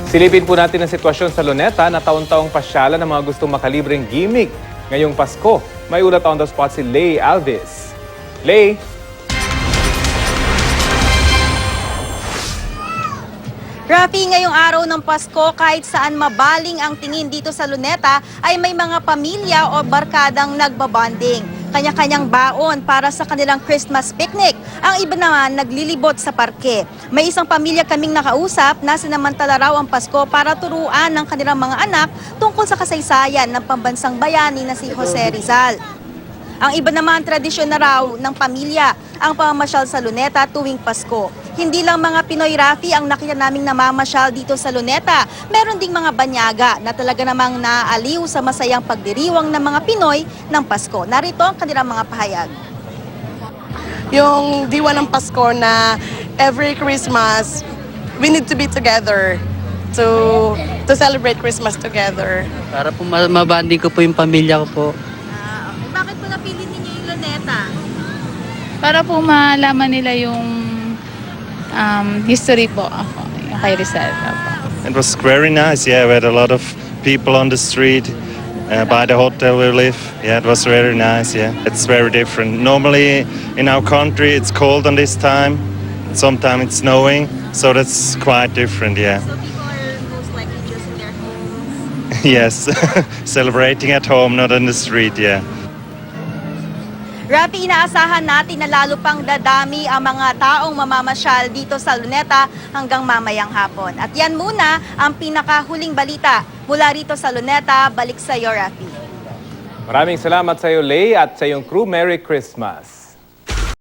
Silipin po natin ang sitwasyon sa Luneta na taon-taong pasyalan ng mga gustong makalibreng gimmick ngayong Pasko. May ulat on the spot si Lay Alves. Lay? Rafi, ngayong araw ng Pasko, kahit saan mabaling ang tingin dito sa Luneta, ay may mga pamilya o barkadang nagbabanding. Kanya-kanyang baon para sa kanilang Christmas picnic. Ang iba naman naglilibot sa parke. May isang pamilya kaming nakausap na sinamantala raw ang Pasko para turuan ng kanilang mga anak tungkol sa kasaysayan ng pambansang bayani na si Jose Rizal. Ang iba naman tradisyon na raw ng pamilya ang pamamasyal sa Luneta tuwing Pasko. Hindi lang mga Pinoy, Rafi, ang nakita naming namamasyal dito sa Luneta. Meron ding mga banyaga na talaga namang naaaliw sa masayang pagdiriwang ng mga Pinoy ng Pasko. Narito ang kanilang mga pahayag. Yung diwa ng Pasko na every Christmas, we need to be together to celebrate Christmas together. Para po mabanding ko po yung pamilya ko po. Okay. Bakit po napili ninyo yung Luneta? Para po malaman nila yung history po ako, yung kay Rizal. It was very nice, yeah, we had a lot of people on the street by the hotel we live. Yeah, it was very nice, yeah. It's very different. Normally in our country it's cold on this time, sometimes it's snowing, so that's quite different, yeah. So people are most likely just in their homes. Yes, celebrating at home, not on the street, yeah. Rafi, inaasahan natin na lalo pang dadami ang mga taong mamamasyal dito sa Luneta hanggang mamayang hapon. At yan muna ang pinakahuling balita mula rito sa Luneta. Balik sa iyo, Rafi. Maraming salamat sa iyo, Lay, at sa iyong crew. Merry Christmas!